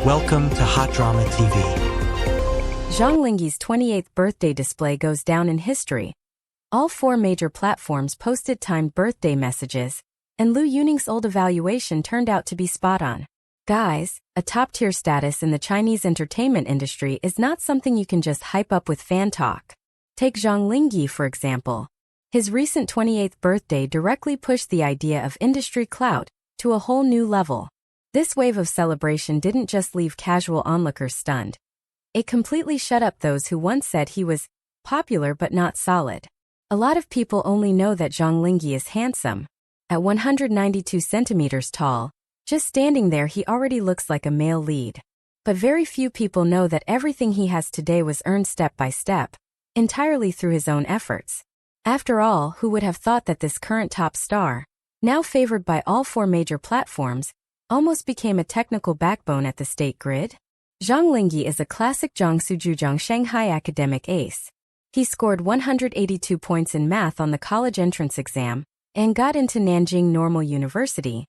Welcome to Hot Drama TV. Zhang Linghe's 28th birthday display goes down in history. All four major platforms posted timed birthday messages, and Liu Yuning's old evaluation turned out to be spot on. Guys, a top-tier status in the Chinese entertainment industry is not something you can just hype up with fan talk. Take Zhang Linghe, for example. His recent 28th birthday directly pushed the idea of industry clout to a whole new level. This wave of celebration didn't just leave casual onlookers stunned. It completely shut up those who once said he was popular but not solid. A lot of people only know that Zhang Linghe is handsome. At 192 centimeters tall, just standing there he already looks like a male lead. But very few people know that everything he has today was earned step by step, entirely through his own efforts. After all, who would have thought that this current top star, now favored by all four major platforms, almost became a technical backbone at the state grid? Zhang Linghe is a classic Jiangsu Shanghai academic ace. He scored 182 points in math on the college entrance exam and got into Nanjing Normal University,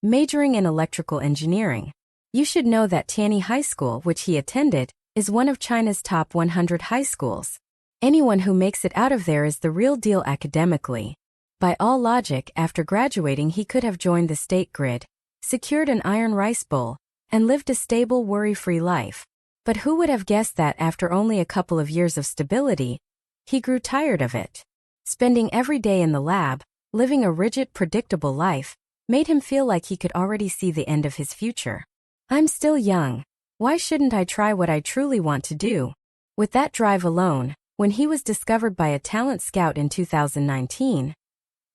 majoring in electrical engineering. You should know that Tianyi High School, which he attended, is one of China's top 100 high schools. Anyone who makes it out of there is the real deal academically. By all logic, after graduating he could have joined the state grid, secured an iron rice bowl, and lived a stable, worry-free life. But who would have guessed that after only a couple of years of stability, he grew tired of it? Spending every day in the lab, living a rigid, predictable life, made him feel like he could already see the end of his future. I'm still young. Why shouldn't I try what I truly want to do? With that drive alone, when he was discovered by a talent scout in 2019,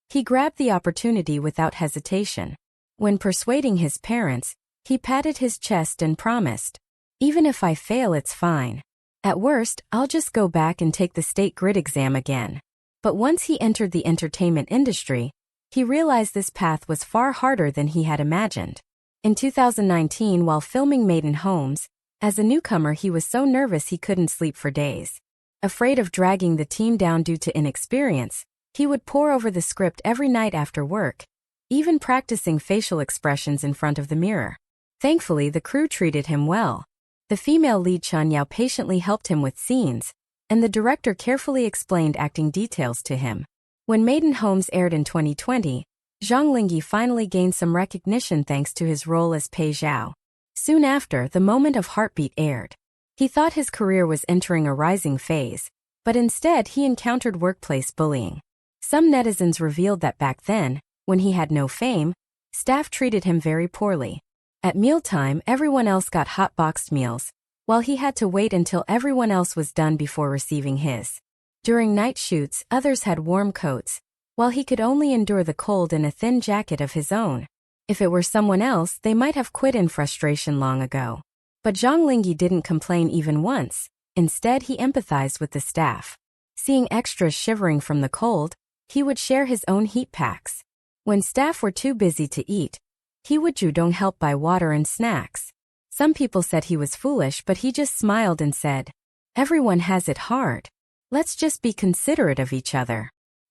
he grabbed the opportunity without hesitation. When persuading his parents, he patted his chest and promised, "Even if I fail, it's fine. At worst, I'll just go back and take the state grid exam again." But once he entered the entertainment industry, he realized this path was far harder than he had imagined. In 2019, while filming Maiden Homes, as a newcomer he was so nervous he couldn't sleep for days. Afraid of dragging the team down due to inexperience, he would pore over the script every night after work, even practicing facial expressions in front of the mirror. Thankfully, the crew treated him well. The female lead Chen Yao patiently helped him with scenes, and the director carefully explained acting details to him. When Maiden Homes aired in 2020, Zhang Linghe finally gained some recognition thanks to his role as Pei Zhao. Soon after, The Moment of Heartbeat aired. He thought his career was entering a rising phase, but instead he encountered workplace bullying. Some netizens revealed that back then, when he had no fame, staff treated him very poorly. At mealtime, everyone else got hot-boxed meals, while he had to wait until everyone else was done before receiving his. During night shoots, others had warm coats, while he could only endure the cold in a thin jacket of his own. If it were someone else, they might have quit in frustration long ago. But Zhang Linghe didn't complain even once. Instead, he empathized with the staff. Seeing extras shivering from the cold, he would share his own heat packs. When staff were too busy to eat, he would judong help buy water and snacks. Some people said he was foolish, but he just smiled and said, "Everyone has it hard. Let's just be considerate of each other."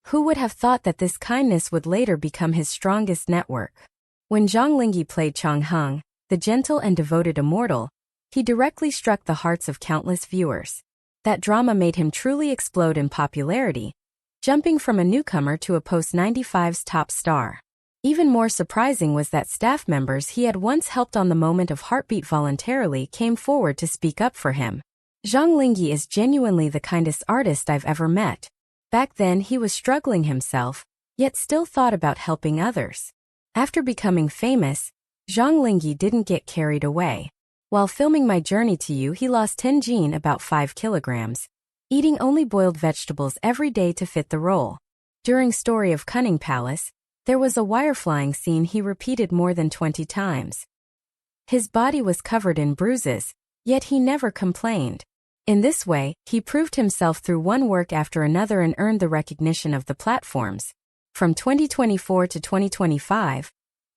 Who would have thought that this kindness would later become his strongest network? When Zhang Linghe played Chang Heng, the gentle and devoted immortal, he directly struck the hearts of countless viewers. That drama made him truly explode in popularity, jumping from a newcomer to a post-95's top star. Even more surprising was that staff members he had once helped on The Moment of Heartbeat voluntarily came forward to speak up for him. Zhang Linghe is genuinely the kindest artist I've ever met. Back then he was struggling himself, yet still thought about helping others. After becoming famous, Zhang Linghe didn't get carried away. While filming My Journey to You, he lost 10 kg, about 5 kilograms, eating only boiled vegetables every day to fit the role. During Story of Cunning Palace, there was a wire flying scene he repeated more than 20 times. His body was covered in bruises, yet he never complained. In this way, he proved himself through one work after another and earned the recognition of the platforms. From 2024 to 2025,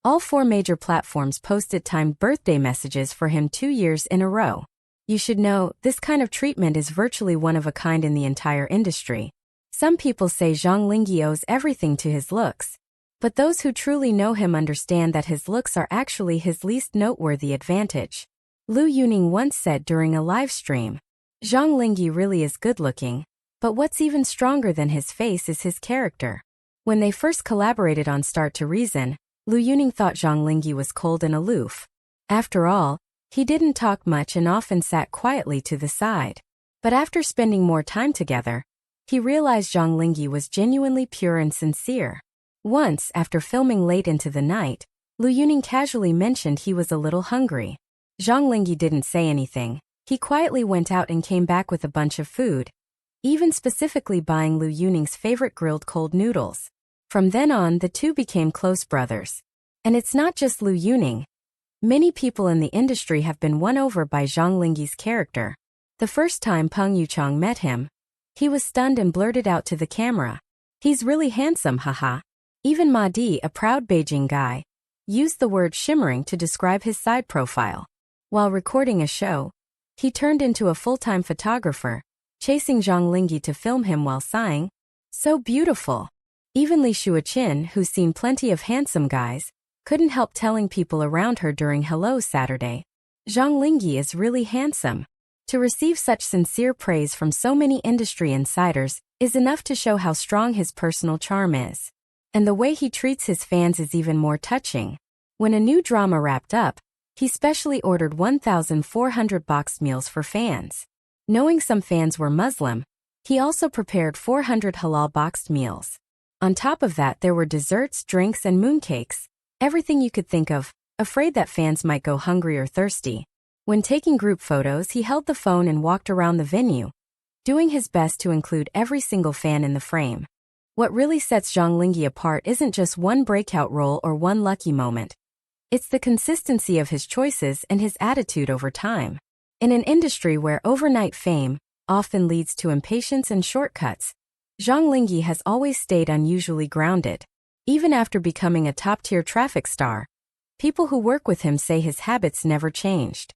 all four major platforms posted timed birthday messages for him 2 years in a row. You should know, this kind of treatment is virtually one of a kind in the entire industry. Some people say Zhang Linghe owes everything to his looks. But those who truly know him understand that his looks are actually his least noteworthy advantage. Liu Yuning once said during a live stream, Zhang Linghe really is good-looking, but what's even stronger than his face is his character. When they first collaborated on Start to Reason, Liu Yuning thought Zhang Linghe was cold and aloof. After all, he didn't talk much and often sat quietly to the side. But after spending more time together, he realized Zhang Linghe was genuinely pure and sincere. Once, after filming late into the night, Liu Yuning casually mentioned he was a little hungry. Zhang Linghe didn't say anything. He quietly went out and came back with a bunch of food, even specifically buying Liu Yuning's favorite grilled cold noodles. From then on, the two became close brothers. And it's not just Liu Yuning. Many people in the industry have been won over by Zhang Linghe's character. The first time Peng Yuchang met him, he was stunned and blurted out to the camera, "He's really handsome, haha." Even Ma Di, a proud Beijing guy, used the word shimmering to describe his side profile. While recording a show, he turned into a full-time photographer, chasing Zhang Linghe to film him while sighing, "So beautiful." Even Li Shuaqin, who's seen plenty of handsome guys, couldn't help telling people around her during Hello Saturday, "Zhang Linghe is really handsome." To receive such sincere praise from so many industry insiders is enough to show how strong his personal charm is. And the way he treats his fans is even more touching. When a new drama wrapped up, he specially ordered 1,400 boxed meals for fans. Knowing some fans were Muslim, he also prepared 400 halal boxed meals. On top of that, there were desserts, drinks, and mooncakes, everything you could think of, afraid that fans might go hungry or thirsty. When taking group photos, he held the phone and walked around the venue, doing his best to include every single fan in the frame. What really sets Zhang Linghe apart isn't just one breakout role or one lucky moment. It's the consistency of his choices and his attitude over time. In an industry where overnight fame often leads to impatience and shortcuts, Zhang Linghe has always stayed unusually grounded. Even after becoming a top-tier traffic star, people who work with him say his habits never changed.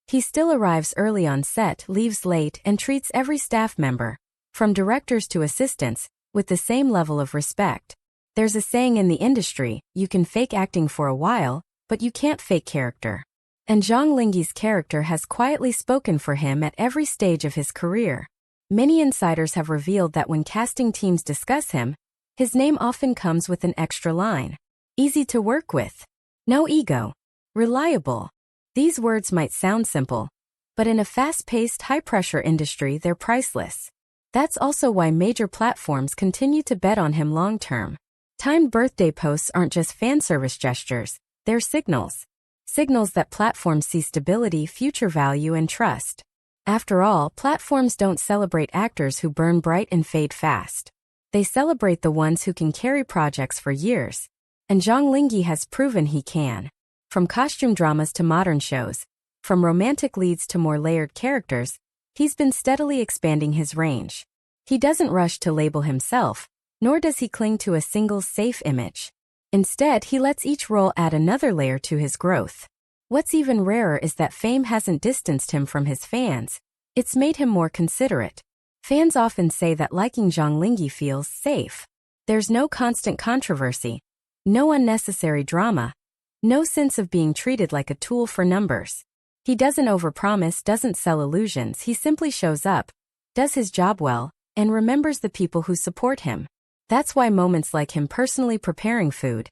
He still arrives early on set, leaves late, and treats every staff member, from directors to assistants, with the same level of respect. There's a saying in the industry, you can fake acting for a while, but you can't fake character. And Zhang Linghe's character has quietly spoken for him at every stage of his career. Many insiders have revealed that when casting teams discuss him, his name often comes with an extra line. Easy to work with. No ego. Reliable. These words might sound simple, but in a fast-paced, high-pressure industry, they're priceless. That's also why major platforms continue to bet on him long-term. Timed birthday posts aren't just fan service gestures, they're signals. Signals that platforms see stability, future value, and trust. After all, platforms don't celebrate actors who burn bright and fade fast. They celebrate the ones who can carry projects for years. And Zhang Linghe has proven he can. From costume dramas to modern shows, from romantic leads to more layered characters, he's been steadily expanding his range. He doesn't rush to label himself, nor does he cling to a single safe image. Instead, he lets each role add another layer to his growth. What's even rarer is that fame hasn't distanced him from his fans. It's made him more considerate. Fans often say that liking Zhang Linghe feels safe. There's no constant controversy, no unnecessary drama, no sense of being treated like a tool for numbers. He doesn't overpromise, doesn't sell illusions, he simply shows up, does his job well, and remembers the people who support him. That's why moments like him personally preparing food,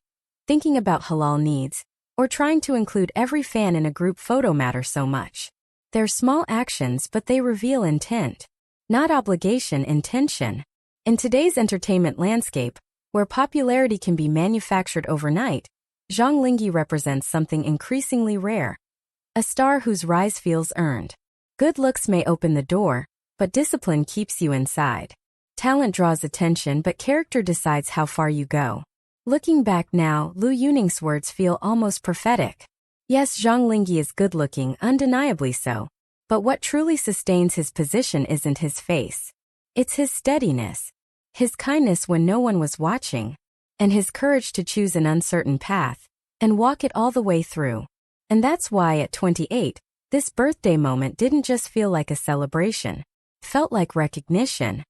thinking about halal needs, or trying to include every fan in a group photo matter so much. They're small actions, but they reveal intent. Not obligation, intention. In today's entertainment landscape, where popularity can be manufactured overnight, Zhang Linghe represents something increasingly rare. A star whose rise feels earned. Good looks may open the door, but discipline keeps you inside. Talent draws attention, but character decides how far you go. Looking back now, Liu Yuning's words feel almost prophetic. Yes, Zhang Linghe is good-looking, undeniably so. But what truly sustains his position isn't his face. It's his steadiness. His kindness when no one was watching. And his courage to choose an uncertain path and walk it all the way through. And that's why at 28, this birthday moment didn't just feel like a celebration. It felt like recognition.